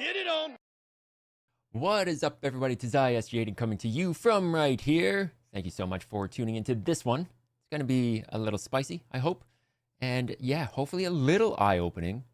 Get it on. What is up, everybody? Tazai SG8 coming to you from right here. Thank you so much for tuning into this one. It's going to be a little spicy, I hope. And yeah, hopefully a little eye-opening.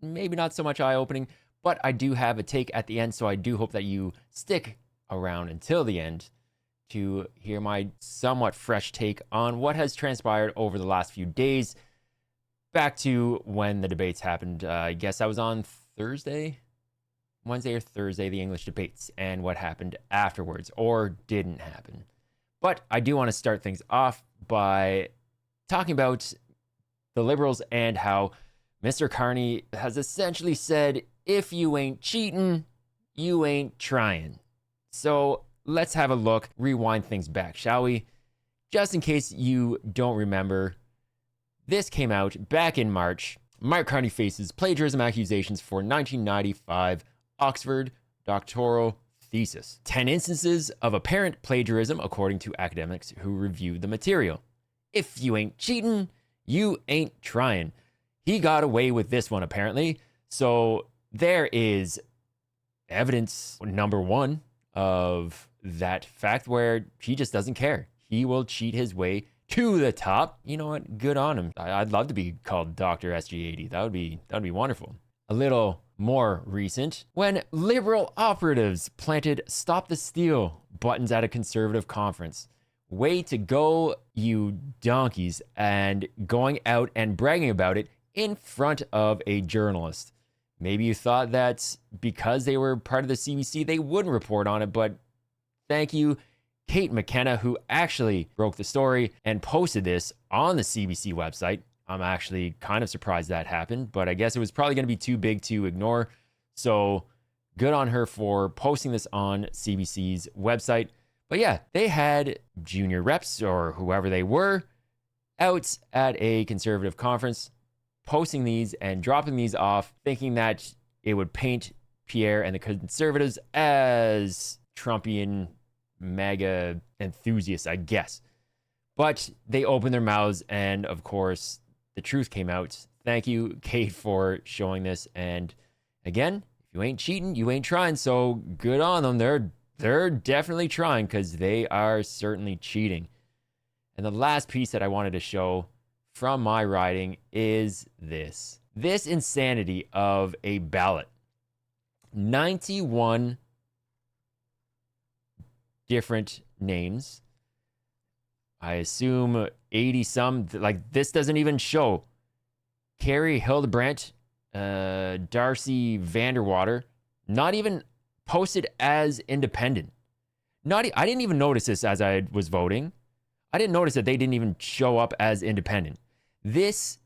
Maybe not so much eye-opening, but I do have a take at the end, so I do hope that you stick around until the end to hear my somewhat fresh take on what has transpired over the last few days. Back to when the debates happened. I guess I was on Wednesday or Thursday, the English debates, and what happened afterwards or didn't happen. But I do want to start things off by talking about the Liberals and how Mr. Carney has essentially said, if you ain't cheating, you ain't trying. So let's have a look, rewind things back, shall we? Just in case you don't remember, this came out back in March. Mark Carney faces plagiarism accusations for 1995 Oxford doctoral thesis. 10 instances of apparent plagiarism, according to academics who reviewed the material. If you ain't cheating, you ain't trying. He got away with this one, apparently. So there is evidence number one of that fact where he just doesn't care. He will cheat his way to the top. You know what? Good on him. I'd love to be called Dr. SG80. That would be wonderful. A little more recent, when Liberal operatives planted "Stop the Steal" buttons at a Conservative conference. Way to go, you donkeys, and going out and bragging about it in front of a journalist. Maybe you thought that because they were part of the CBC, they wouldn't report on it, but thank you, Kate McKenna, who actually broke the story and posted this on the CBC website. I'm actually kind of surprised that happened, but I guess it was probably going to be too big to ignore. So good on her for posting this on CBC's website. But yeah, they had junior reps or whoever they were out at a Conservative conference posting these and dropping these off, thinking that it would paint Pierre and the Conservatives as Trumpian MAGA enthusiasts, I guess. But they opened their mouths, and of course, the truth came out. Thank you, Kate, for showing this. And again, if you ain't cheating, you ain't trying. So good on them. They're definitely trying, because they are certainly cheating. And the last piece that I wanted to show from my writing is this insanity of a ballot. 91 different names. I assume 80 some, like this doesn't even show Carrie Hildebrandt, Darcy Vanderwater, not even posted as independent. I didn't even notice this as I was voting. I didn't notice that they didn't even show up as independent. This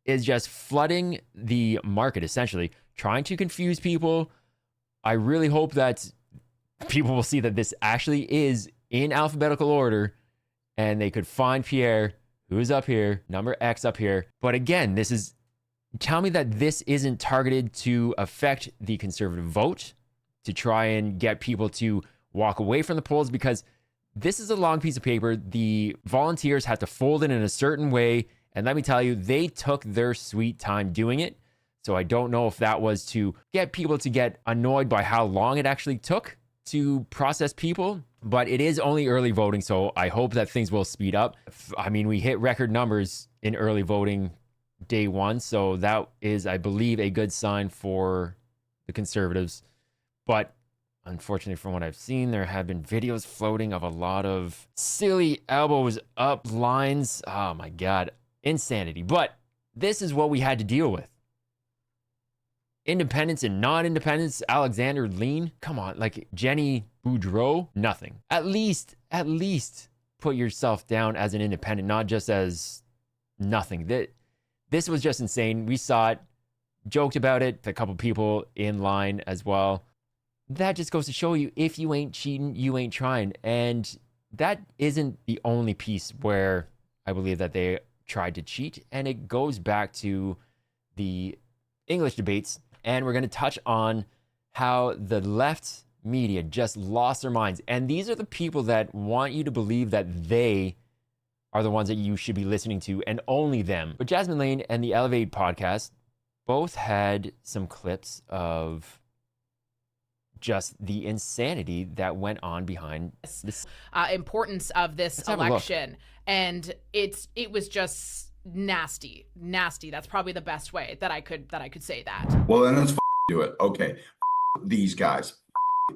is just flooding the market, essentially, trying to confuse people. I really hope that people will see that this actually is in alphabetical order, and they could find Pierre, who's up here, number X up here. But again, tell me that this isn't targeted to affect the Conservative vote, to try and get people to walk away from the polls, because this is a long piece of paper. The volunteers had to fold it in a certain way. And let me tell you, they took their sweet time doing it. So I don't know if that was to get people to get annoyed by how long it actually took to process people, but it is only early voting, so I hope that things will speed up. I mean, we hit record numbers in early voting day one, so that is, I believe, a good sign for the Conservatives. But unfortunately, from what I've seen, there have been videos floating of a lot of silly elbows up lines. Oh my God, insanity. But this is what we had to deal with. Independents and non-independents, Alexander Lean, come on, like Jenny Boudreau, nothing. At least put yourself down as an independent, not just as nothing. This was just insane. We saw it, joked about it, a couple people in line as well. That just goes to show you, if you ain't cheating, you ain't trying. And that isn't the only piece where I believe that they tried to cheat. And it goes back to the English debates. And we're going to touch on how the left media just lost their minds. And these are the people that want you to believe that they are the ones that you should be listening to, and only them. But Jasmine Lane and the Elevate podcast both had some clips of just the insanity that went on behind this importance of this election. And it was just nasty. That's probably the best way that I could say that. Well, then let's do it. Okay. These guys,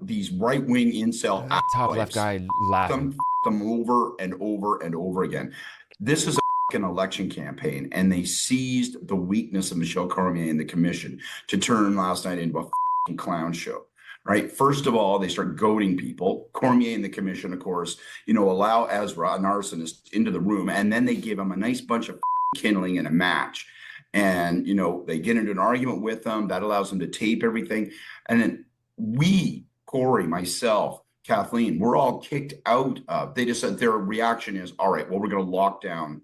these right-wing incel top left guy laughing them over and over and over again. This is an election campaign, and they seized the weakness of Michelle Cormier and the commission to turn last night into a clown show. Right. First of all, they start goading people. Cormier and the commission, of course, allow Ezra, an arsonist, into the room, and then they give him a nice bunch of kindling and a match. And, they get into an argument with them. That allows them to tape everything. And then we, Corey, myself, Kathleen, we're all kicked out of. They just said their reaction is, all right, well, we're going to lock down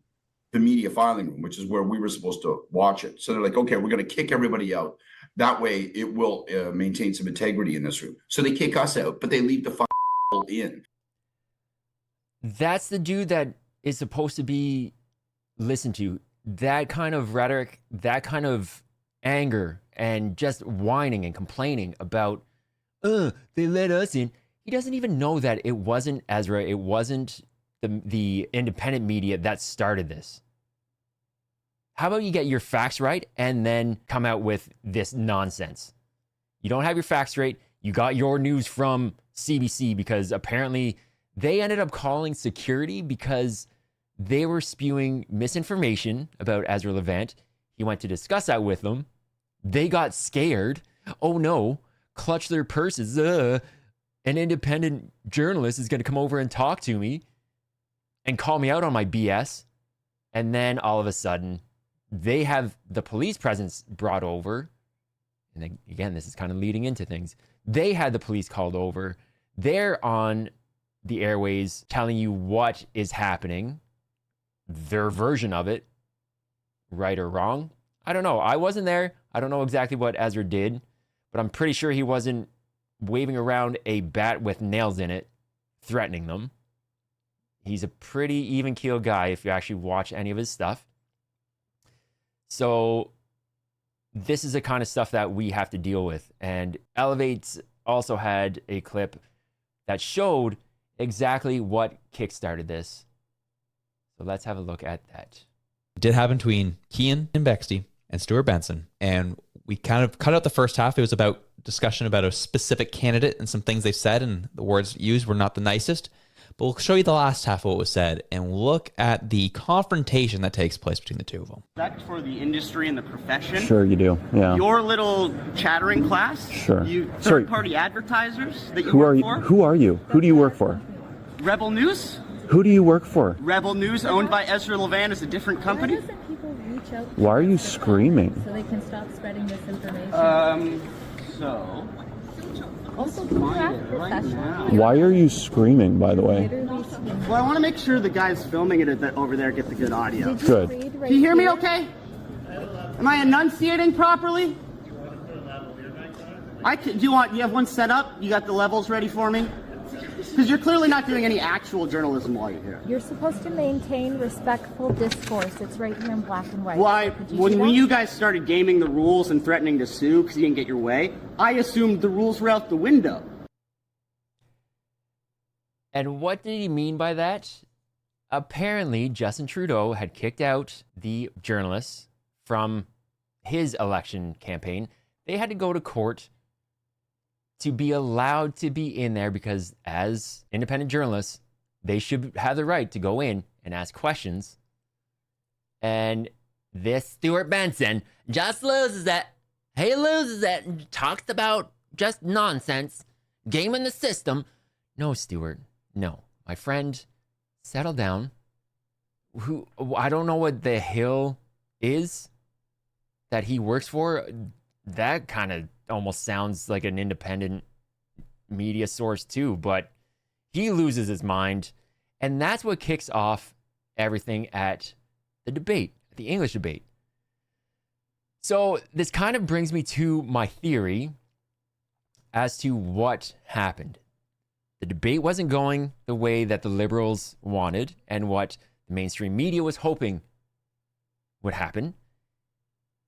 the media filing room, which is where we were supposed to watch it. So they're like, okay, we're going to kick everybody out. That way it will maintain some integrity in this room. So they kick us out, but they leave the in. That's the dude that is supposed to be listened to. That kind of rhetoric, that kind of anger, and just whining and complaining about, they let us in. He doesn't even know that it wasn't Ezra. It wasn't the independent media that started this. How about you get your facts right and then come out with this nonsense? You don't have your facts straight. You got your news from CBC because apparently they ended up calling security because they were spewing misinformation about Ezra Levant. He went to discuss that with them. They got scared. Oh no, clutch their purses. An independent journalist is going to come over and talk to me and call me out on my BS. And then all of a sudden, they have the police presence brought over. And then, again, this is kind of leading into things. They had the police called over. They're on the airways telling you what is happening, their version of it, right or wrong. I don't know. I wasn't there. I don't know exactly what Ezra did, but I'm pretty sure he wasn't waving around a bat with nails in it, threatening them. He's a pretty even-keeled guy if you actually watch any of his stuff. So this is the kind of stuff that we have to deal with. And Elevates also had a clip that showed exactly what kickstarted this. So let's have a look at that. It did happen between Cian and Bexty and Stuart Benson. And we kind of cut out the first half. It was about discussion about a specific candidate and some things they said, and the words used were not the nicest. But we'll show you the last half of what was said and look at the confrontation that takes place between the two of them. Respect for the industry and the profession. Sure you do, yeah. Your little chattering class. Sure. You third-party advertisers that you Who work are you? for. Who are you? Who do you work for? Rebel News. Who do you work for? Rebel News, owned by Ezra Levant, is a different company. Why doesn't people reach out Why are you screaming? so they can stop spreading misinformation? So Also, can you act professionally? Why are you screaming, by the way? Literally screaming. well, I want to make sure the guys filming it over there get the good audio. Did you Good. read right Can you hear me here? okay? Am I enunciating properly? Do you have one set up? You got the levels ready for me? Because you're clearly not doing any actual journalism while you're here. You're supposed to maintain respectful discourse. It's right here in black and white. Why, Could you when do that? you guys started gaming the rules and threatening to sue because you didn't get your way, I assumed the rules were out the window. And what did he mean by that? Apparently, Justin Trudeau had kicked out the journalists from his election campaign. They had to go to court to be allowed to be in there because as independent journalists, they should have the right to go in and ask questions. And this Stuart Benson just loses it. He loses it and talks about just nonsense, gaming the system. No, Stuart, no. My friend, settle down. I don't know what the Hill is that he works for. That kind of almost sounds like an independent media source too, but he loses his mind. And that's what kicks off everything at the debate, the English debate. So this kind of brings me to my theory as to what happened. The debate wasn't going the way that the Liberals wanted and what the mainstream media was hoping would happen.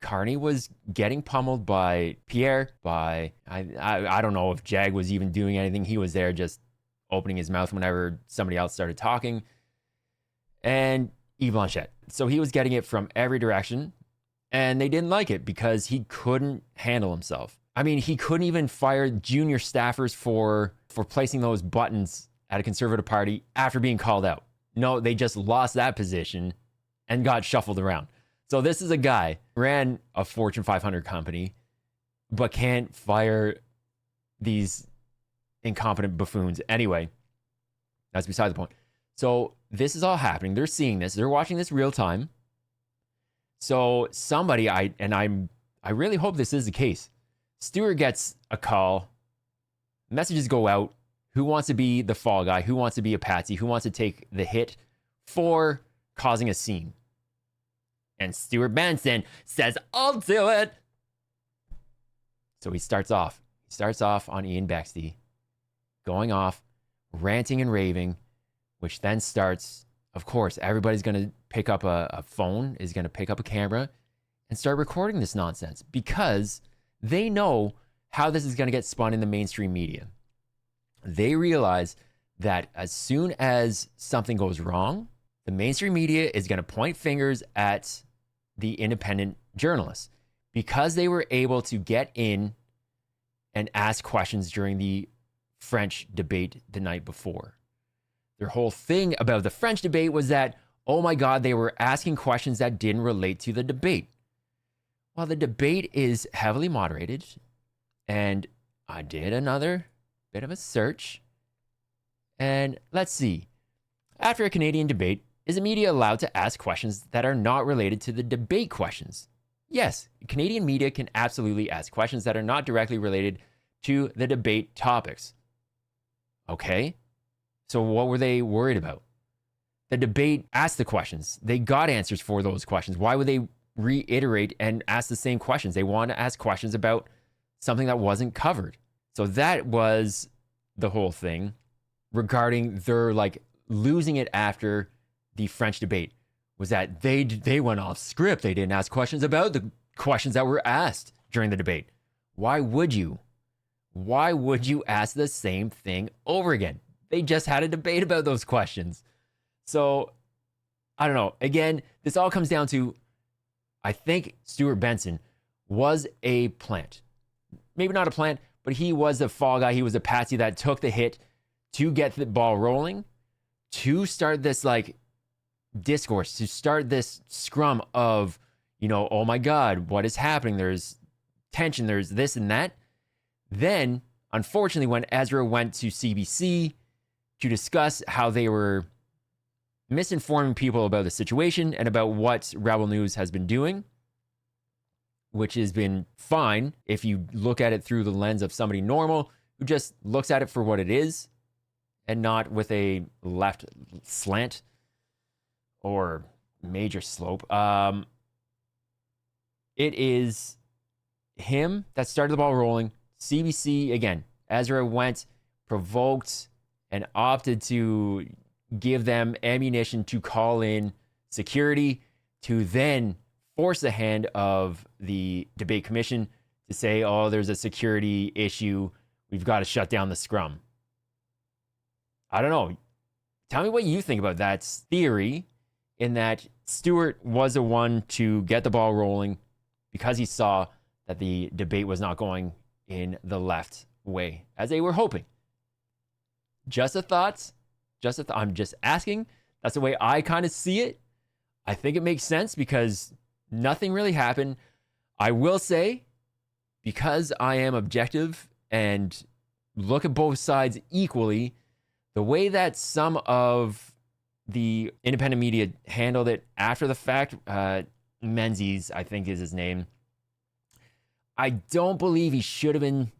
Carney was getting pummeled by Pierre, by, I don't know if Jag was even doing anything. He was there just opening his mouth whenever somebody else started talking. And Yves Blanchette. So he was getting it from every direction. And they didn't like it because he couldn't handle himself. I mean, he couldn't even fire junior staffers for placing those buttons at a Conservative Party after being called out. No, they just lost that position and got shuffled around. So this is a guy ran a Fortune 500 company, but can't fire these incompetent buffoons. Anyway, that's beside the point. So this is all happening. They're seeing this. They're watching this real time. So somebody, I really hope this is the case. Stewart gets a call. Messages go out. Who wants to be the fall guy? Who wants to be a patsy? Who wants to take the hit for causing a scene? And Stuart Benson says, I'll do it. So he starts off. He starts off on Ian Bexty, going off, ranting and raving, which then starts, of course, everybody's going to pick up a phone, is going to pick up a camera and start recording this nonsense because they know how this is going to get spun in the mainstream media. They realize that as soon as something goes wrong, the mainstream media is going to point fingers at the independent journalists because they were able to get in and ask questions during the French debate the night before. Their whole thing about the French debate was that, oh my God, they were asking questions that didn't relate to the debate. Well, the debate is heavily moderated, and I did another bit of a search. And let's see. After a Canadian debate, is the media allowed to ask questions that are not related to the debate questions? Yes, Canadian media can absolutely ask questions that are not directly related to the debate topics. Okay, so what were they worried about? The debate asked the questions. They got answers for those questions. Why would they reiterate and ask the same questions? They want to ask questions about something that wasn't covered. So that was the whole thing regarding their losing it after the French debate, was that they went off script. They didn't ask questions about the questions that were asked during the debate. Why would you? Why would you ask the same thing over again? They just had a debate about those questions. So I don't know. Again, this all comes down to, I think Stuart Benson was a plant. Maybe not a plant, but he was a fall guy. He was a patsy that took the hit to get the ball rolling, to start this discourse, to start this scrum of, oh my God, what is happening? There's tension, there's this and that. Then, unfortunately, when Ezra went to CBC to discuss how they were misinforming people about the situation and about what Rebel News has been doing, which has been fine if you look at it through the lens of somebody normal who just looks at it for what it is and not with a left slant or major slope. It is him that started the ball rolling. CBC, again, Ezra went, provoked, and opted to give them ammunition to call in security, to then force the hand of the debate commission to say, oh, there's a security issue. We've got to shut down the scrum. I don't know. Tell me what you think about that theory, in that Stewart was the one to get the ball rolling because he saw that the debate was not going in the left way as they were hoping. Just a thought. I'm just asking. That's the way I kind of see it. I think it makes sense because nothing really happened. I will say, because I am objective and look at both sides equally, the way that some of the independent media handled it after the fact, Menzies, I think is his name, I don't believe he should have been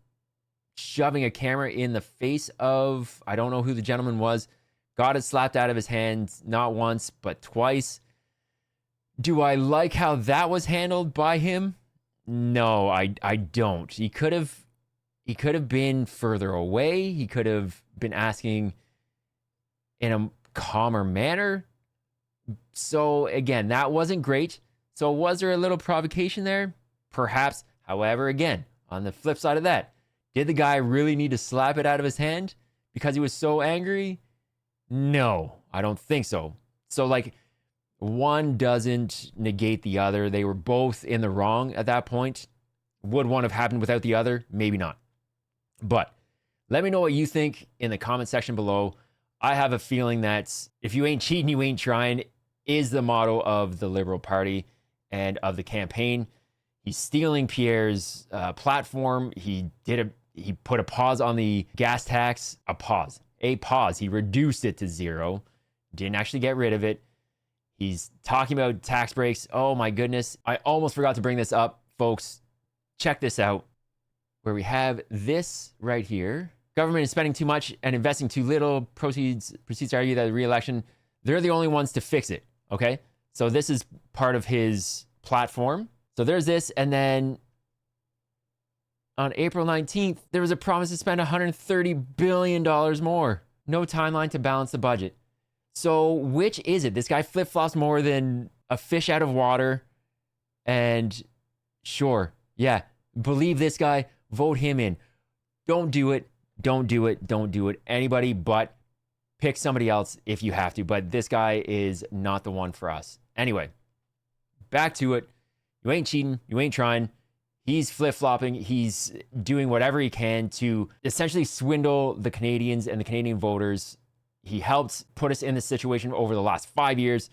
shoving a camera in the face of, I don't know who the gentleman was, got it slapped out of his hands, not once, but twice. Do I like how that was handled by him? No, I don't. He could have been further away. He could have been asking in a calmer manner. So again, that wasn't great. So was there a little provocation there? Perhaps. However, again, on the flip side of that, did the guy really need to slap it out of his hand because he was so angry? No, I don't think so. So, like, one doesn't negate the other. They were both in the wrong at that point. Would one have happened without the other? Maybe not. But let me know what you think in the comment section below. I have a feeling that if you ain't cheating, you ain't trying is the motto of the Liberal Party and of the campaign. He's stealing Pierre's platform. He put a pause on the gas tax. A pause. He reduced it to 0. Didn't actually get rid of it. He's talking about tax breaks. Oh my goodness. I almost forgot to bring this up, folks. Check this out. Where we have this right here. Government is spending too much and investing too little. Proceeds to argue that the re-election, they're the only ones to fix it. Okay? So this is part of his platform. So there's this. And then on April 19th, there was a promise to spend $130 billion more. No timeline to balance the budget. So which is it? This guy flip-flops more than a fish out of water. And sure, yeah, believe this guy, vote him in. Don't do it. Don't do it. Don't do it. Anybody but pick somebody else if you have to. But this guy is not the one for us. Anyway, back to it. You ain't cheating. You ain't trying. He's flip-flopping. He's doing whatever he can to essentially swindle the Canadians and the Canadian voters. He helped put us in this situation over the last 5 years,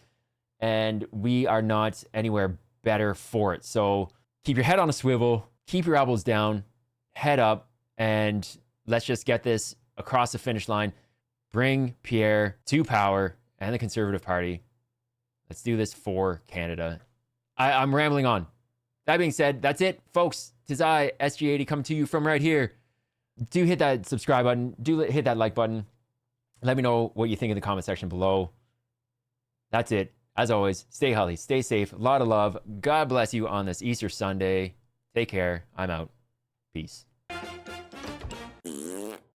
and we are not anywhere better for it. So keep your head on a swivel, keep your elbows down, head up, and let's just get this across the finish line. Bring Pierre to power and the Conservative Party. Let's do this for Canada. I'm rambling on. That being said, that's it, folks. 'Tis I, SG80, coming to you from right here. Do hit that subscribe button. Do hit that like button. Let me know what you think in the comment section below. That's it. As always, stay healthy, stay safe, a lot of love. God bless you on this Easter Sunday. Take care. I'm out. Peace.